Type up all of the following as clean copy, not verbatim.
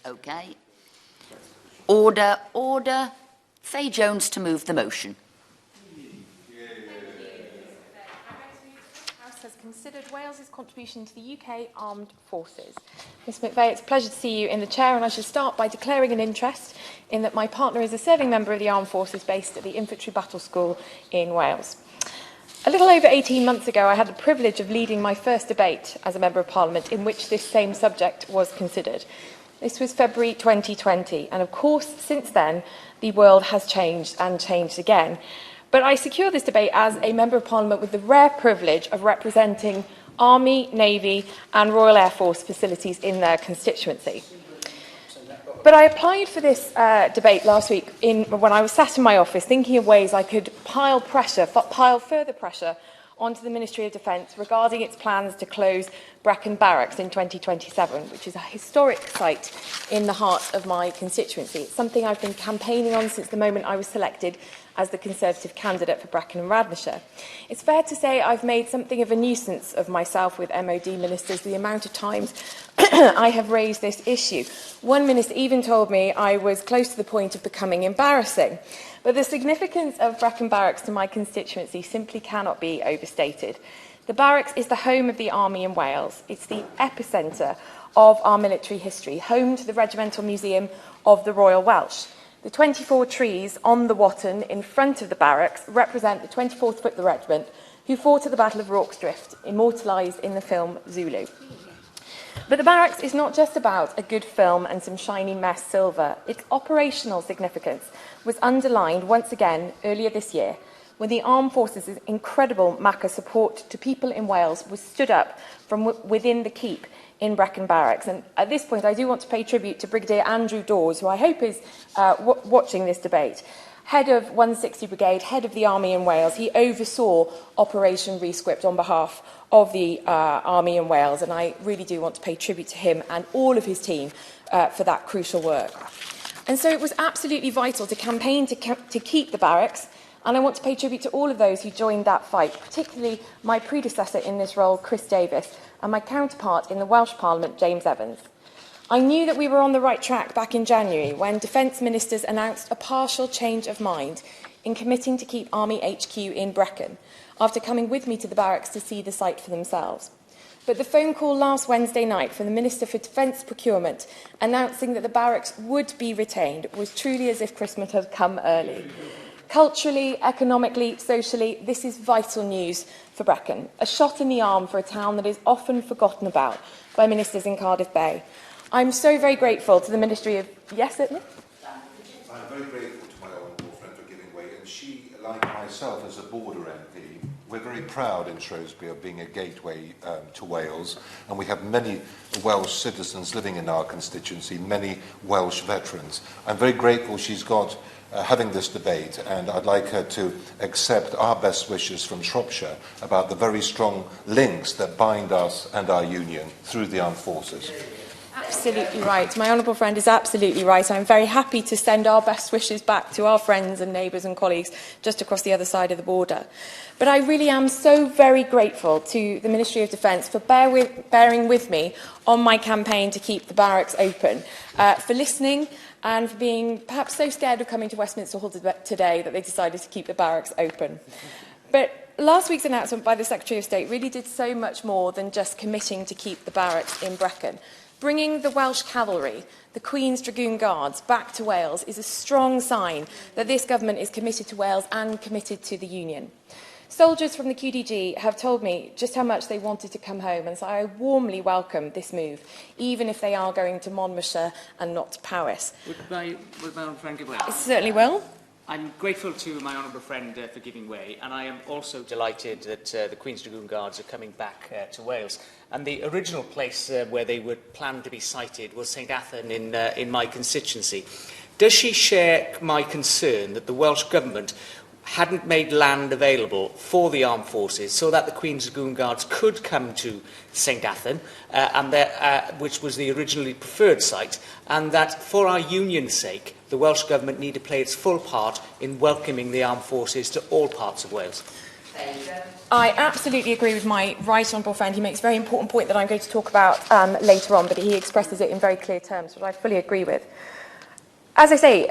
Okay. Order, order. Fay Jones to move the motion. The House has considered Wales's contribution to the UK Armed Forces. Ms McVeigh, it's a pleasure to see you in the chair, and I should start by declaring an interest in that my partner is a serving member of the Armed Forces based at the Infantry Battle School in Wales. A little over 18 months ago, I had the privilege of leading my first debate as a Member of Parliament in which this same subject was considered. This was February 2020, and of course, since then, the world has changed and changed again. But I secured this debate as a Member of Parliament with the rare privilege of representing Army, Navy and Royal Air Force facilities in their constituency. But I applied for this debate last week when I was sat in my office thinking of ways I could pile further pressure onto the Ministry of Defence regarding its plans to close Brecon Barracks in 2027, which is a historic site in the heart of my constituency. It's something I've been campaigning on since the moment I was selected as the Conservative candidate for Brecon and Radnorshire. It's fair to say I've made something of a nuisance of myself with MOD ministers the amount of times I have raised this issue. One minister even told me I was close to the point of becoming embarrassing. But the significance of Brecon Barracks to my constituency simply cannot be overstated. The barracks is the home of the Army in Wales. It's the epicentre of our military history, home to the Regimental Museum of the Royal Welsh. The 24 trees on the Watton in front of the barracks represent the 24th Foot Regiment who fought at the Battle of Rorke's Drift, immortalised in the film Zulu. But the barracks is not just about a good film and some shiny mess silver. Its operational significance was underlined once again earlier this year when the Armed Forces' incredible MACA support to people in Wales was stood up from within the keep in Brecon Barracks. And at this point, I do want to pay tribute to Brigadier Andrew Dawes, who I hope is watching this debate. Head of 160 Brigade, head of the Army in Wales, he oversaw Operation Rescript on behalf of the Army in Wales, and I really do want to pay tribute to him and all of his team for that crucial work. And so it was absolutely vital to campaign to keep the barracks, and I want to pay tribute to all of those who joined that fight, particularly my predecessor in this role, Chris Davis, and my counterpart in the Welsh Parliament, James Evans. I knew that we were on the right track back in January when Defence Ministers announced a partial change of mind in committing to keep Army HQ in Brecon, after coming with me to the barracks to see the site for themselves. But the phone call last Wednesday night from the Minister for Defence Procurement announcing that the barracks would be retained was truly as if Christmas had come early. Culturally, economically, socially, this is vital news for Brecon, a shot in the arm for a town that is often forgotten about by ministers in Cardiff Bay. I'm so very grateful to the Ministry of... Yes, certainly? I'm very grateful to my honourable friend for giving way, and she, like myself as a border MP, we're very proud in Shrewsbury of being a gateway to Wales, and we have many Welsh citizens living in our constituency, many Welsh veterans. I'm very grateful she's got having this debate, and I'd like her to accept our best wishes from Shropshire about the very strong links that bind us and our union through the armed forces. Absolutely right. My honourable friend is absolutely right. I'm very happy to send our best wishes back to our friends and neighbours and colleagues just across the other side of the border. But I really am so very grateful to the Ministry of Defence for bearing with me on my campaign to keep the barracks open, for listening and for being perhaps so scared of coming to Westminster Hall today that they decided to keep the barracks open. But last week's announcement by the Secretary of State really did so much more than just committing to keep the barracks in Brecon. Bringing the Welsh Cavalry, the Queen's Dragoon Guards, back to Wales is a strong sign that this government is committed to Wales and committed to the Union. Soldiers from the QDG have told me just how much they wanted to come home, and so I warmly welcome this move, even if they are going to Monmouthshire and not to Powys. Would my honourable friend give way? Certainly will. I'm grateful to my honourable friend for giving way, and I am also delighted that the Queen's Dragoon Guards are coming back to Wales. And the original place where they were planned to be sited was St Athan in my constituency. Does she share my concern that the Welsh Government hadn't made land available for the armed forces so that the Queen's Dragoon Guards could come to St Athan, which was the originally preferred site, and that for our union's sake, the Welsh Government need to play its full part in welcoming the armed forces to all parts of Wales? I absolutely agree with my right honourable friend. He makes a very important point that I'm going to talk about later on, but he expresses it in very clear terms, which I fully agree with. As I say,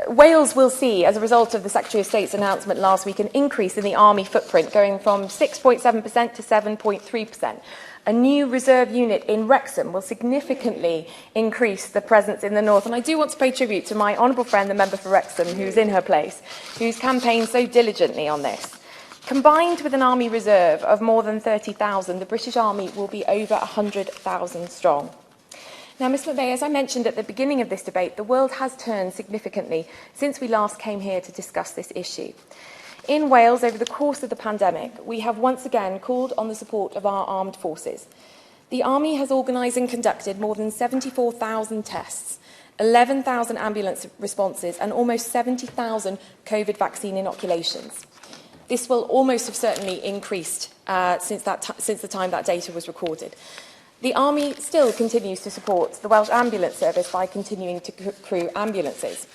Wales will see, as a result of the Secretary of State's announcement last week, an increase in the army footprint, going from 6.7% to 7.3%. A new reserve unit in Wrexham will significantly increase the presence in the north. And I do want to pay tribute to my honourable friend, the member for Wrexham, who's in her place, who's campaigned so diligently on this. Combined with an army reserve of more than 30,000, the British Army will be over 100,000 strong. Now, Ms McVeigh, as I mentioned at the beginning of this debate, the world has turned significantly since we last came here to discuss this issue. In Wales, over the course of the pandemic, we have once again called on the support of our armed forces. The Army has organised and conducted more than 74,000 tests, 11,000 ambulance responses and almost 70,000 COVID vaccine inoculations. This will almost have certainly increased since the time that data was recorded. The Army still continues to support the Welsh Ambulance Service by continuing to crew ambulances.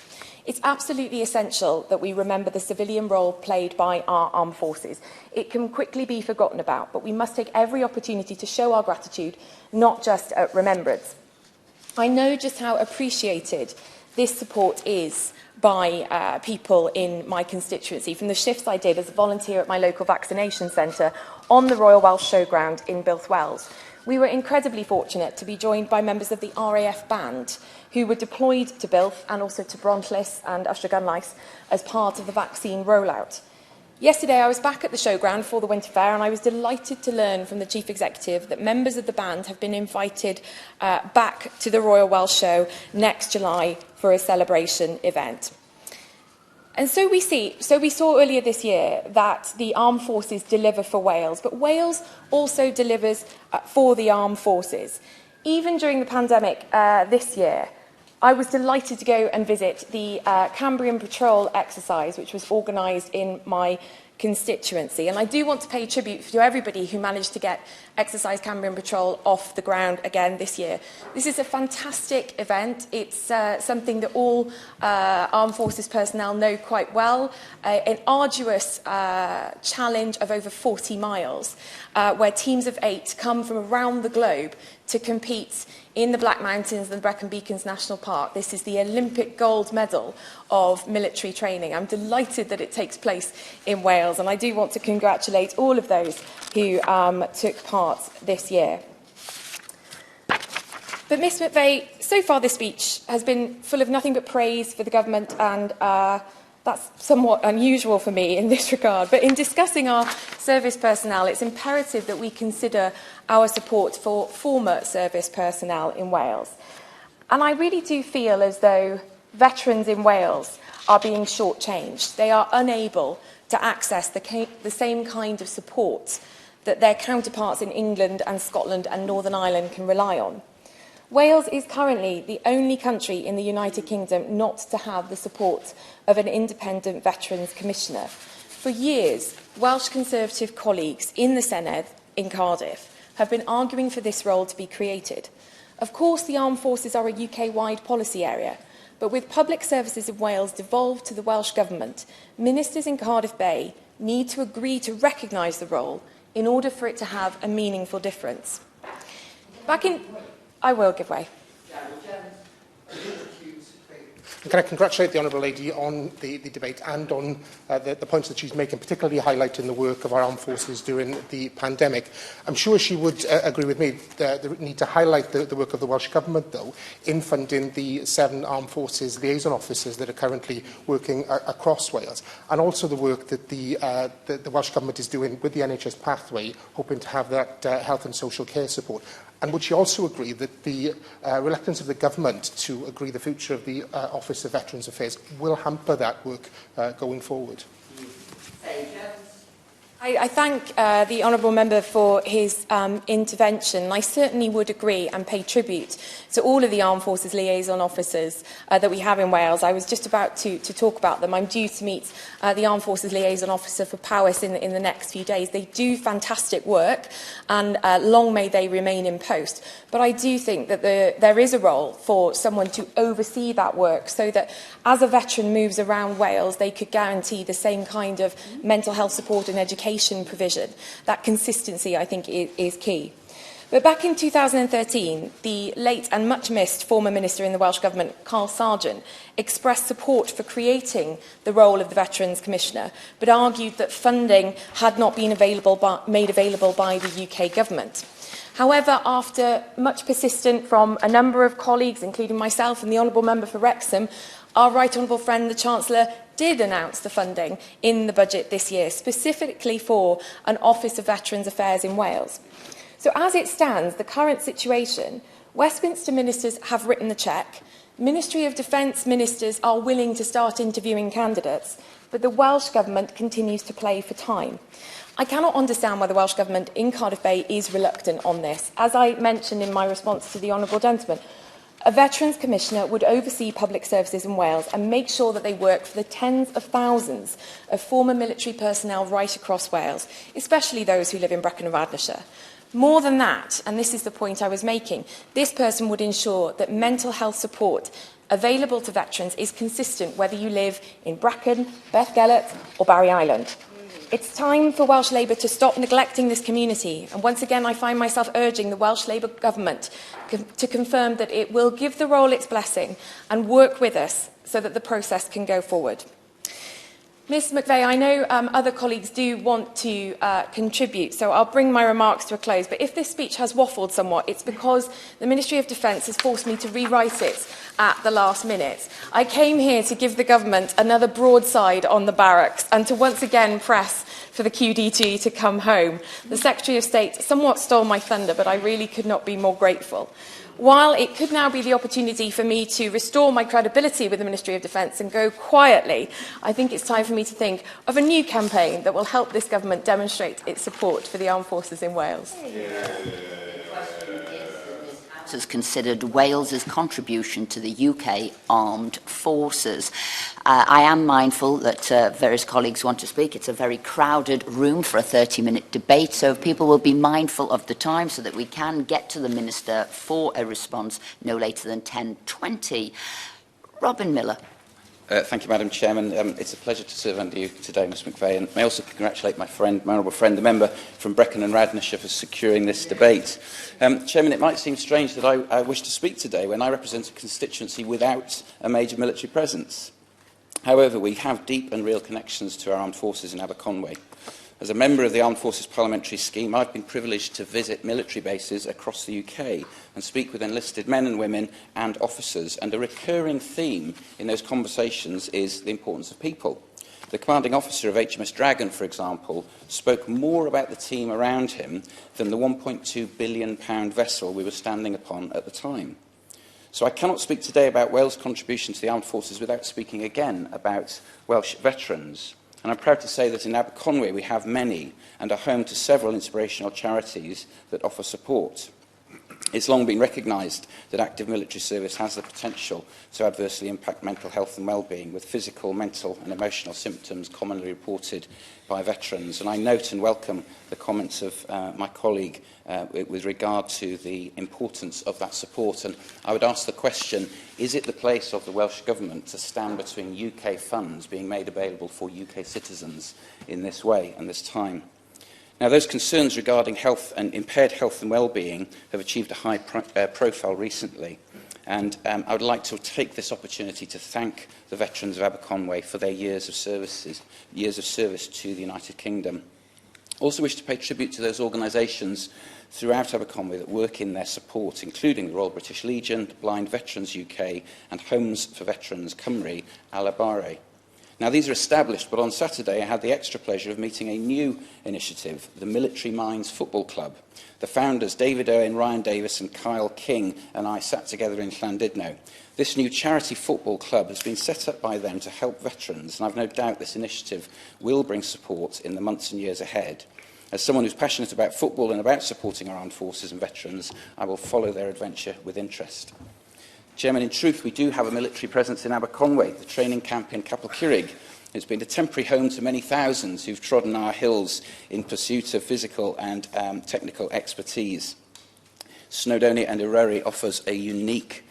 It's absolutely essential that we remember the civilian role played by our armed forces. It can quickly be forgotten about, but we must take every opportunity to show our gratitude, not just at remembrance. I know just how appreciated this support is by people in my constituency, from the shifts I did as a volunteer at my local vaccination centre on the Royal Welsh Showground in Builth-Wells. We were incredibly fortunate to be joined by members of the RAF Band, who were deployed to Builth and also to Brontlys and Ystrad as part of the vaccine rollout. Yesterday, I was back at the showground for the Winter Fair, and I was delighted to learn from the Chief Executive that members of the band have been invited back to the Royal Welsh Show next July for a celebration event. And so we saw earlier this year that the armed forces deliver for Wales, but Wales also delivers for the armed forces. Even during the pandemic this year, I was delighted to go and visit the Cambrian Patrol exercise, which was organised in my constituency. And I do want to pay tribute to everybody who managed to get Exercise Cambrian Patrol off the ground again this year. This is a fantastic event. It's something that all armed forces personnel know quite well. An arduous challenge of over 40 miles, where teams of 8 come from around the globe to compete in the Black Mountains and the Brecon Beacons National Park. This is the Olympic gold medal of military training. I'm delighted that it takes place in Wales, and I do want to congratulate all of those who took part this year. But Ms McVeigh, so far this speech has been full of nothing but praise for the government, and that's somewhat unusual for me in this regard. But in discussing our service personnel, it's imperative that we consider our support for former service personnel in Wales. And I really do feel as though veterans in Wales are being shortchanged. They are unable to access the same kind of support that their counterparts in England and Scotland and Northern Ireland can rely on. Wales is currently the only country in the United Kingdom not to have the support of an independent Veterans Commissioner. For years, Welsh Conservative colleagues in the Senedd in Cardiff have been arguing for this role to be created. Of course, the armed forces are a UK-wide policy area, but with public services in Wales devolved to the Welsh Government, ministers in Cardiff Bay need to agree to recognise the role in order for it to have a meaningful difference. I will give way. Can I congratulate the Honourable Lady on the debate and on the points that she's making, particularly highlighting the work of our armed forces during the pandemic. I'm sure she would agree with me the need to highlight the work of the Welsh Government, though, in funding the 7 armed forces liaison officers that are currently working across Wales, and also the work that the Welsh Government is doing with the NHS pathway, hoping to have that health and social care support. And would she also agree that the reluctance of the government to agree the future of the Office of Veterans Affairs will hamper that work going forward? I thank the Honourable Member for his intervention. I certainly would agree and pay tribute to all of the Armed Forces liaison officers that we have in Wales. I was just about to talk about them. I'm due to meet the Armed Forces liaison officer for Powys in the next few days. They do fantastic work, and long may they remain in post. But I do think that there is a role for someone to oversee that work, so that as a veteran moves around Wales, they could guarantee the same kind of mental health support and education rotation provision. That consistency, I think, is key. But back in 2013, the late and much missed former minister in the Welsh Government, Carl Sargent, expressed support for creating the role of the Veterans Commissioner, but argued that funding had not been made available by the UK Government. However, after much persistence from a number of colleagues, including myself and the Honourable Member for Wrexham, our Right Honourable friend, the Chancellor, did announce the funding in the budget this year, specifically for an Office of Veterans Affairs in Wales. So as it stands, the current situation, Westminster ministers have written the cheque, Ministry of Defence ministers are willing to start interviewing candidates, but the Welsh Government continues to play for time. I cannot understand why the Welsh Government in Cardiff Bay is reluctant on this. As I mentioned in my response to the Honourable Gentleman, a Veterans Commissioner would oversee public services in Wales and make sure that they work for the tens of thousands of former military personnel right across Wales, especially those who live in Brecon and Radnorshire. More than that, and this is the point I was making, this person would ensure that mental health support available to veterans is consistent whether you live in Brecon, Bethgelert or Barry Island. It's time for Welsh Labour to stop neglecting this community, and once again I find myself urging the Welsh Labour Government to confirm that it will give the role its blessing and work with us so that the process can go forward. Ms McVeigh, I know other colleagues do want to contribute, so I'll bring my remarks to a close. But if this speech has waffled somewhat, it's because the Ministry of Defence has forced me to rewrite it at the last minute. I came here to give the government another broadside on the barracks and to once again press for the QDT to come home. The Secretary of State somewhat stole my thunder, but I really could not be more grateful. While it could now be the opportunity for me to restore my credibility with the Ministry of Defence and go quietly, I think it's time for me to think of a new campaign that will help this government demonstrate its support for the armed forces in Wales. Has considered Wales's contribution to the UK armed forces. I am mindful that various colleagues want to speak. It's a very crowded room for a 30-minute debate, so if people will be mindful of the time so that we can get to the Minister for a response no later than 10:20. Robin Miller. Thank you, Madam Chairman. It's a pleasure to serve under you today, Ms McVeigh, and may I also congratulate my honourable friend, the member from Brecon and Radnorshire, for securing this debate. Chairman, it might seem strange that I wish to speak today when I represent a constituency without a major military presence. However, we have deep and real connections to our armed forces in Aberconwy. As a member of the Armed Forces Parliamentary Scheme, I've been privileged to visit military bases across the UK and speak with enlisted men and women and officers, and a recurring theme in those conversations is the importance of people. The commanding officer of HMS Dragon, for example, spoke more about the team around him than the £1.2 billion vessel we were standing upon at the time. So I cannot speak today about Wales' contribution to the armed forces without speaking again about Welsh veterans. And I'm proud to say that in Aberconwy we have many and are home to several inspirational charities that offer support. It's long been recognised that active military service has the potential to adversely impact mental health and well-being, with physical, mental and emotional symptoms commonly reported by veterans. And I note and welcome the comments of my colleague with regard to the importance of that support. And I would ask the question, is it the place of the Welsh Government to stand between UK funds being made available for UK citizens in this way and this time? Now, those concerns regarding health and impaired health and well-being have achieved a high profile recently. And I would like to take this opportunity to thank the veterans of Aberconwy for their years of service to the United Kingdom. I also wish to pay tribute to those organisations throughout Aberconwy that work in their support, including the Royal British Legion, Blind Veterans UK and Homes for Veterans Cymru, Alabare. Now, these are established, but on Saturday I had the extra pleasure of meeting a new initiative, the Military Minds Football Club. The founders, David Owen, Ryan Davis and Kyle King, and I sat together in Llandudno. This new charity football club has been set up by them to help veterans, and I've no doubt this initiative will bring support in the months and years ahead. As someone who's passionate about football and about supporting our armed forces and veterans, I will follow their adventure with interest. Chairman, in truth, we do have a military presence in Aberconwy. The training camp in Capel has been a temporary home to many thousands who've trodden our hills in pursuit of physical and technical expertise. Snowdonia and Eryri offers a unique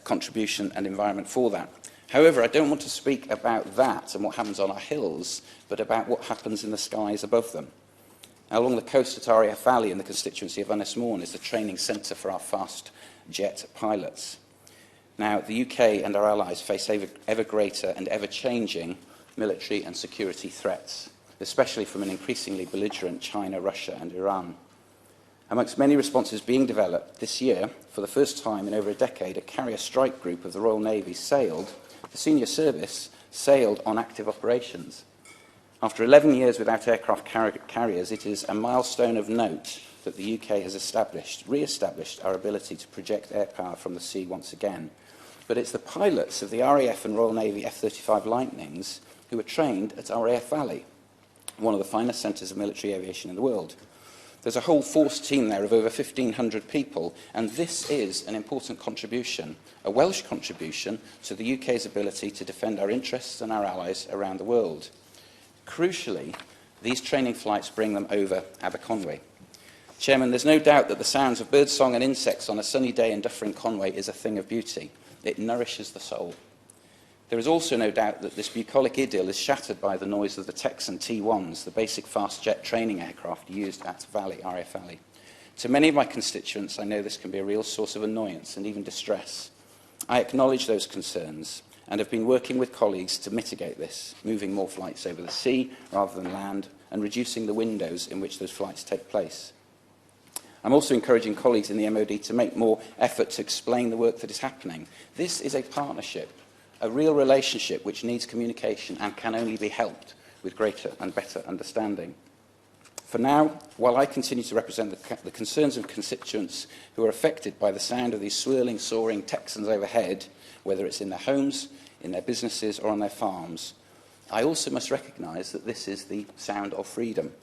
contribution and environment for that. However, I don't want to speak about that and what happens on our hills, but about what happens in the skies above them. Along the coast at RAF Valley in the constituency of Ynys Môn is the training centre for our fast jet pilots. Now, the UK and our allies face ever greater and ever-changing military and security threats, especially from an increasingly belligerent China, Russia and Iran. Amongst many responses being developed this year, for the first time in over a decade, a carrier strike group of the Royal Navy the senior service sailed on active operations. After 11 years without aircraft carriers, it is a milestone of note that the UK has re-established our ability to project air power from the sea once again. But it's the pilots of the RAF and Royal Navy F-35 Lightnings who were trained at RAF Valley, one of the finest centres of military aviation in the world. There's a whole force team there of over 1,500 people, and this is an important contribution, a Welsh contribution, to the UK's ability to defend our interests and our allies around the world. Crucially, these training flights bring them over Aberconwy. Chairman, there's no doubt that the sounds of birdsong and insects on a sunny day in Dyffryn-Conway is a thing of beauty. It nourishes the soul. There is also no doubt that this bucolic idyll is shattered by the noise of the Texan T-1s, the basic fast jet training aircraft used at RAF Valley. To many of my constituents, I know this can be a real source of annoyance and even distress. I acknowledge those concerns and have been working with colleagues to mitigate this, moving more flights over the sea rather than land and reducing the windows in which those flights take place. I'm also encouraging colleagues in the MOD to make more effort to explain the work that is happening. This is a partnership, a real relationship which needs communication and can only be helped with greater and better understanding. For now, while I continue to represent the concerns of constituents who are affected by the sound of these swirling, soaring Texans overhead, whether it's in their homes, in their businesses or on their farms, I also must recognise that this is the sound of freedom.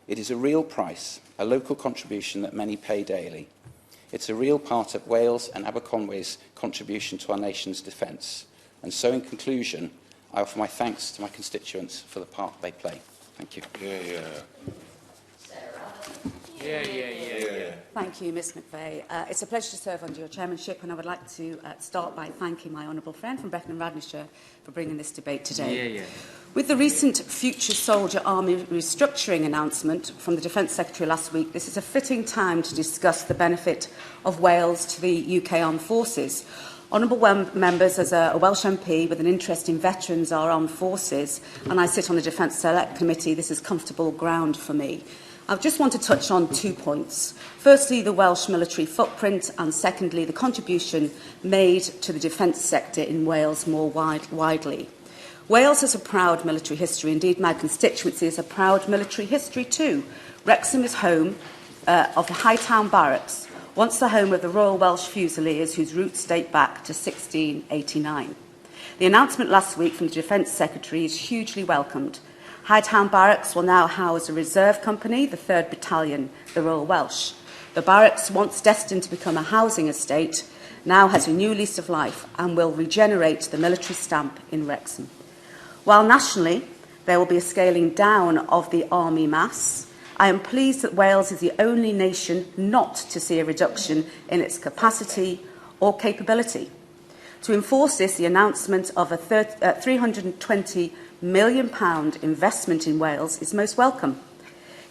It is a real price, a local contribution that many pay daily. It's a real part of Wales and Aberconwy's contribution to our nation's defence. And so, in conclusion, I offer my thanks to my constituents for the part they play. Thank you. Thank you, Ms McVeigh. It's a pleasure to serve under your chairmanship, and I would like to start by thanking my honourable friend from Brecon and Radnorshire for bringing this debate today. With the recent Future Soldier Army restructuring announcement from the Defence Secretary last week, this is a fitting time to discuss the benefit of Wales to the UK Armed Forces. Honourable members, as a Welsh MP with an interest in veterans, our armed forces, and I sit on the Defence Select Committee, this is comfortable ground for me. I just want to touch on 2 points. Firstly, the Welsh military footprint, and secondly, the contribution made to the defence sector in Wales more widely. Wales has a proud military history. Indeed, my constituency has a proud military history too. Wrexham is home of the Hightown Barracks, once the home of the Royal Welsh Fusiliers, whose roots date back to 1689. The announcement last week from the Defence Secretary is hugely welcomed. Hightown Barracks will now house a reserve company, the 3rd Battalion, the Royal Welsh. The barracks, once destined to become a housing estate, now has a new lease of life and will regenerate the military stamp in Wrexham. While nationally there will be a scaling down of the army mass, I am pleased that Wales is the only nation not to see a reduction in its capacity or capability. To enforce this, the announcement of a £320 million investment in Wales is most welcome.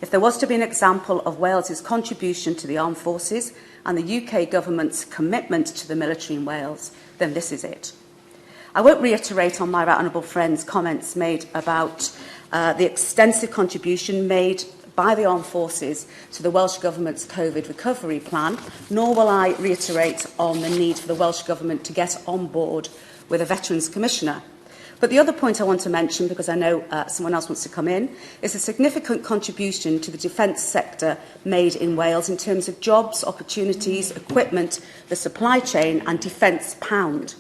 If there was to be an example of Wales's contribution to the armed forces and the UK government's commitment to the military in Wales, then this is it. I won't reiterate on my honourable friend's comments made about the extensive contribution made by the armed forces to the Welsh Government's COVID recovery plan, nor will I reiterate on the need for the Welsh Government to get on board with a Veterans Commissioner. But the other point I want to mention, because I know someone else wants to come in, is a significant contribution to the defence sector made in Wales in terms of jobs, opportunities, equipment, the supply chain and defence pound.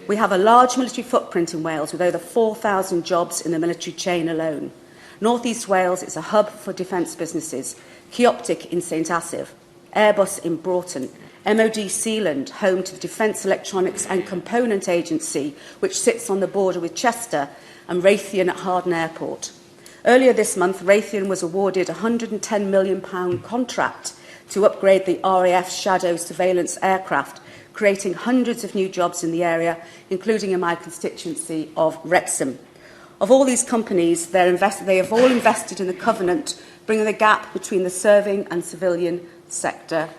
We have a large military footprint in Wales with over 4,000 jobs in the military chain alone. North East Wales is a hub for defence businesses. Cheoptic in St Asaph, Airbus in Broughton, MOD Sealand, home to the Defence Electronics and Component Agency, which sits on the border with Chester, and Raytheon at Harden Airport. Earlier this month, Raytheon was awarded a £110 million contract to upgrade the RAF Shadow surveillance aircraft, creating hundreds of new jobs in the area, including in my constituency of Wrexham. Of all these companies, they have all invested in the Covenant, bringing the gap between the serving and civilian sector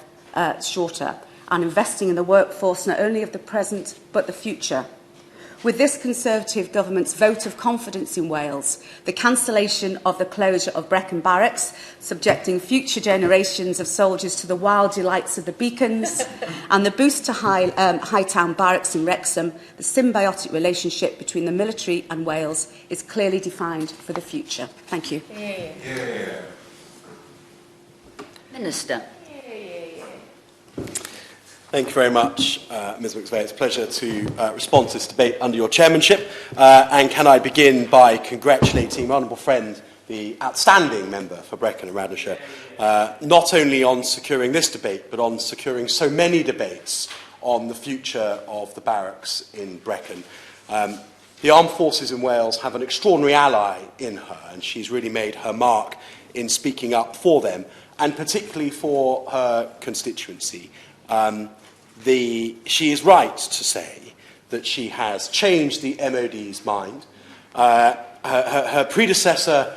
shorter, and investing in the workforce not only of the present but the future. With this Conservative government's vote of confidence in Wales, the cancellation of the closure of Brecon Barracks, subjecting future generations of soldiers to the wild delights of the beacons, and the boost to Hightown Barracks in Wrexham, the symbiotic relationship between the military and Wales is clearly defined for the future. Thank you. Minister. Thank you very much, Ms McVeigh. It's a pleasure to respond to this debate under your chairmanship. And can I begin by congratulating my honourable friend, the outstanding member for Brecon and Radnorshire, not only on securing this debate, but on securing so many debates on the future of the barracks in Brecon. The armed forces in Wales have an extraordinary ally in her, and she's really made her mark in speaking up for them, and particularly for her constituency. She is right to say that she has changed the MOD's mind. Her predecessor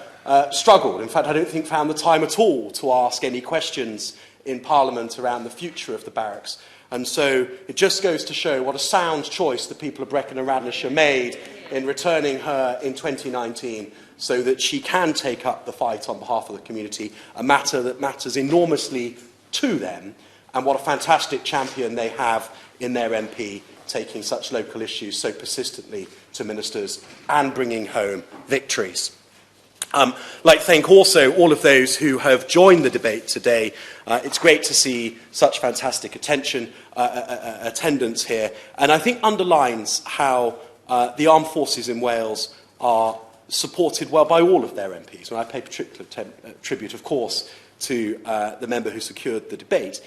struggled. In fact, I don't think found the time at all to ask any questions in Parliament around the future of the barracks. And so it just goes to show what a sound choice the people of Brecon and Radnorshire made in returning her in 2019 so that she can take up the fight on behalf of the community, a matter that matters enormously to them, and what a fantastic champion they have in their MP, taking such local issues so persistently to ministers and bringing home victories. I'd like to thank also all of those who have joined the debate today. It's great to see such fantastic attendance here, and I think underlines how the armed forces in Wales are supported well by all of their MPs. And I pay particular tribute, of course, to the member who secured the debate.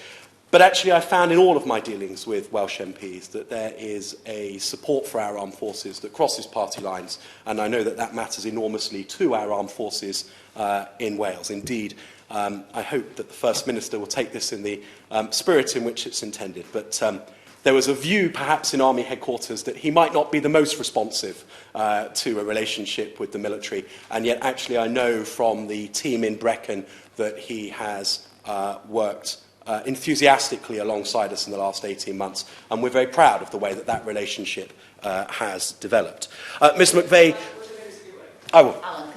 But actually, I found in all of my dealings with Welsh MPs that there is a support for our armed forces that crosses party lines, and I know that that matters enormously to our armed forces in Wales. Indeed, I hope that the First Minister will take this in the spirit in which it's intended. But there was a view, perhaps in Army headquarters, that he might not be the most responsive to a relationship with the military, and yet actually I know from the team in Brecon that he has worked enthusiastically alongside us in the last 18 months, and we're very proud of the way that that relationship has developed. Ms McVeigh, I will. I'm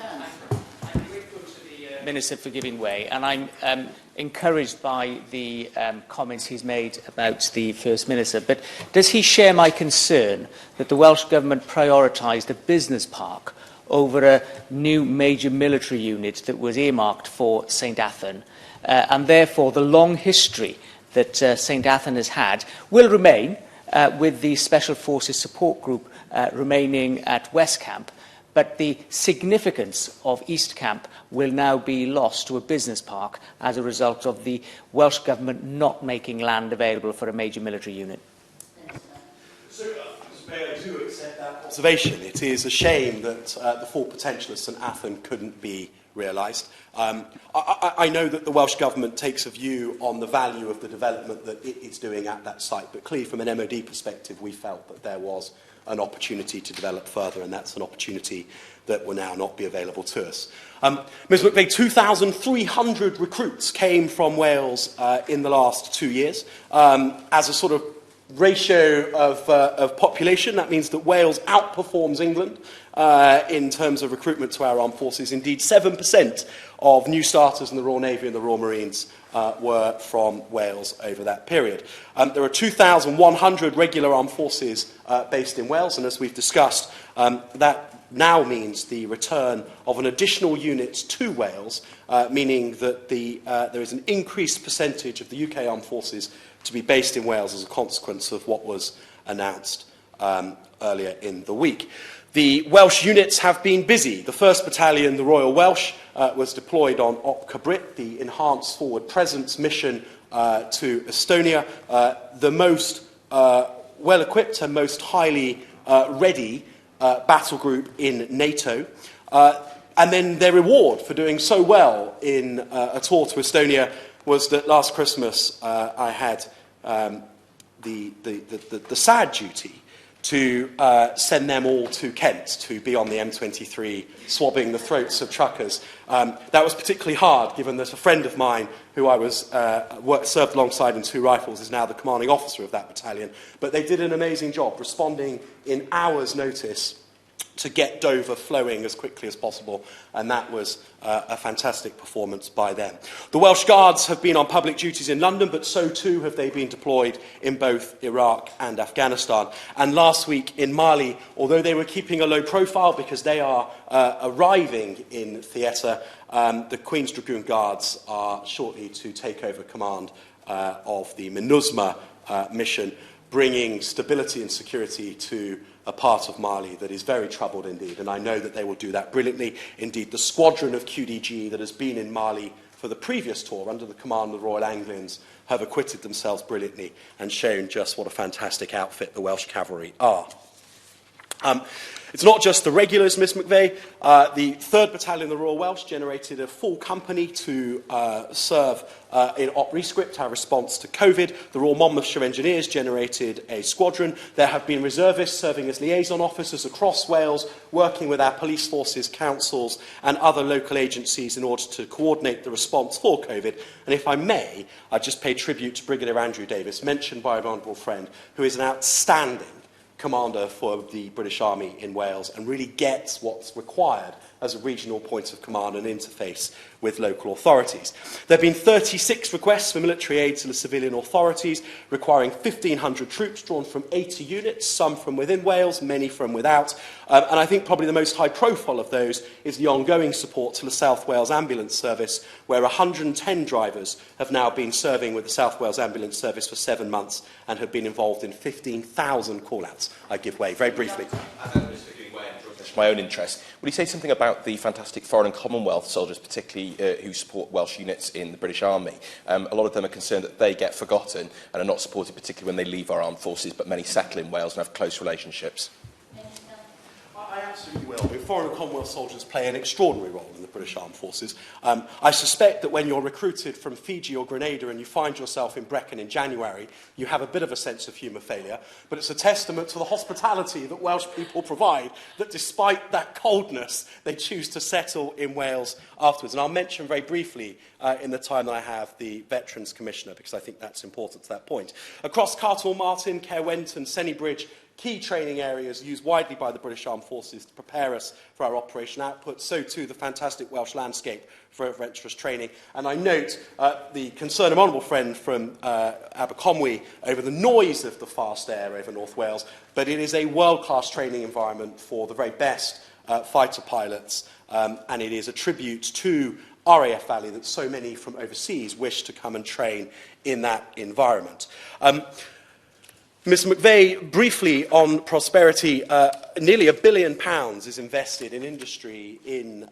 grateful to the Minister for giving way, and I'm encouraged by the comments he's made about the First Minister. But does he share my concern that the Welsh Government prioritised a business park over a new major military unit that was earmarked for St Athan? And therefore the long history that St Athan has had will remain with the Special Forces Support Group remaining at West Camp, but the significance of East Camp will now be lost to a business park as a result of the Welsh Government not making land available for a major military unit. So, Mr. Mayor, I do accept that observation. It is a shame that the full potential of St Athan couldn't be realised. I know that the Welsh Government takes a view on the value of the development that it's doing at that site, but clearly from an MOD perspective we felt that there was an opportunity to develop further, and that's an opportunity that will now not be available to us. Ms McVeigh, 2,300 recruits came from Wales in the last 2 years. As a sort of ratio of population, that means that Wales outperforms England in terms of recruitment to our armed forces. Indeed, 7% of new starters in the Royal Navy and the Royal Marines were from Wales over that period. There are 2,100 regular armed forces based in Wales, and as we've discussed, that now means the return of an additional unit to Wales, meaning that there is an increased percentage of the UK armed forces to be based in Wales as a consequence of what was announced earlier in the week. The Welsh units have been busy. The 1st Battalion, the Royal Welsh, was deployed on Opca Brit, the Enhanced Forward Presence mission to Estonia, the most well-equipped and most highly ready battle group in NATO. And then their reward for doing so well in a tour to Estonia was that last Christmas I had the sad duty to send them all to Kent to be on the M23 swabbing the throats of truckers. That was particularly hard, given that a friend of mine who I was served alongside in 2 Rifles is now the commanding officer of that battalion. But they did an amazing job, responding in hours' notice to get Dover flowing as quickly as possible, and that was a fantastic performance by them. The Welsh Guards have been on public duties in London, but so too have they been deployed in both Iraq and Afghanistan. And last week in Mali, although they were keeping a low profile because they are arriving in theatre, the Queen's Dragoon Guards are shortly to take over command of the MINUSMA mission, bringing stability and security to a part of Mali that is very troubled indeed, and I know that they will do that brilliantly. Indeed, the squadron of QDG that has been in Mali for the previous tour under the command of the Royal Anglians have acquitted themselves brilliantly and shown just what a fantastic outfit the Welsh Cavalry are. It's not just the regulars, Miss McVeigh. The 3rd Battalion, the Royal Welsh, generated a full company to serve in Op Rescript, our response to COVID. The Royal Monmouthshire Engineers generated a squadron. There have been reservists serving as liaison officers across Wales, working with our police forces, councils and other local agencies in order to coordinate the response for COVID. And if I may, I just pay tribute to Brigadier Andrew Davis, mentioned by an honourable friend, who is an outstanding commander for the British Army in Wales and really gets what's required as a regional point of command and interface with local authorities. There have been 36 requests for military aid to the civilian authorities, requiring 1,500 troops drawn from 80 units, some from within Wales, many from without. And I think probably the most high profile of those is the ongoing support to the South Wales Ambulance Service, where 110 drivers have now been serving with the South Wales Ambulance Service for 7 months and have been involved in 15,000 call-outs. I give way very briefly. My own interest. Would you say something about the fantastic foreign and Commonwealth soldiers, particularly who support Welsh units in the British Army? A lot of them are concerned that they get forgotten and are not supported, particularly when they leave our armed forces, but many settle in Wales and have close relationships. I absolutely will. Foreign and Commonwealth soldiers play an extraordinary role in the British Armed Forces. I suspect that when you're recruited from Fiji or Grenada and you find yourself in Brecon in January, you have a bit of a sense of humour failure, but it's a testament to the hospitality that Welsh people provide, that despite that coldness, they choose to settle in Wales afterwards. And I'll mention very briefly, in the time that I have, the Veterans Commissioner, because I think that's important to that point. Across Cartmel Martin, Caerwent and Sennybridge, key training areas used widely by the British Armed Forces to prepare us for our operation output, so too the fantastic Welsh landscape for adventurous training. And I note the concern of honourable friend from Aberconwy over the noise of the fast air over North Wales, but it is a world-class training environment for the very best fighter pilots, and it is a tribute to RAF Valley that so many from overseas wish to come and train in that environment. Ms McVeigh, briefly on prosperity, nearly £1 billion is invested in industry in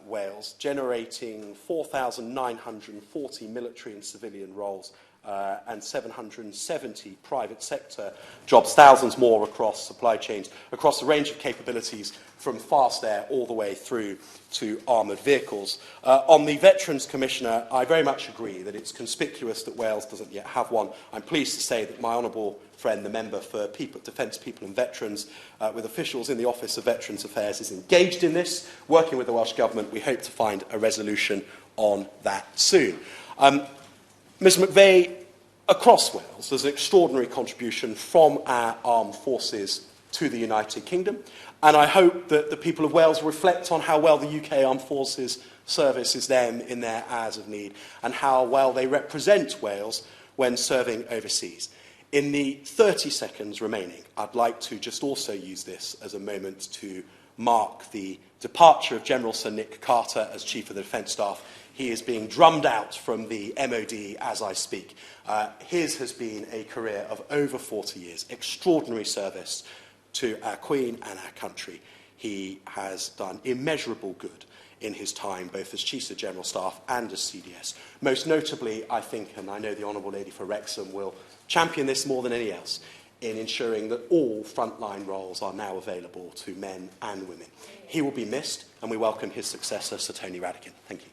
Wales, generating 4,940 military and civilian roles and 770 private sector jobs, thousands more across supply chains, across a range of capabilities from fast air all the way through to armoured vehicles. On the Veterans Commissioner, I very much agree that it's conspicuous that Wales doesn't yet have one. I'm pleased to say that my honourable friend, the member for Defence, People and Veterans, with officials in the Office of Veterans Affairs, is engaged in this, working with the Welsh Government. We hope to find a resolution on that soon. Ms McVeigh, across Wales, there's an extraordinary contribution from our armed forces to the United Kingdom, and I hope that the people of Wales reflect on how well the UK Armed Forces services them in their hours of need and how well they represent Wales when serving overseas. In the 30 seconds remaining, I'd like to just also use this as a moment to mark the departure of General Sir Nick Carter as Chief of the Defence Staff. He is being drummed out from the MOD as I speak. His has been a career of over 40 years, extraordinary service to our Queen and our country. He has done immeasurable good in his time, both as Chief of General Staff and as CDS. Most notably, I think, and I know the Honourable Lady for Wrexham will champion this more than any else, in ensuring that all frontline roles are now available to men and women. He will be missed, and we welcome his successor, Sir Tony Radican. Thank you.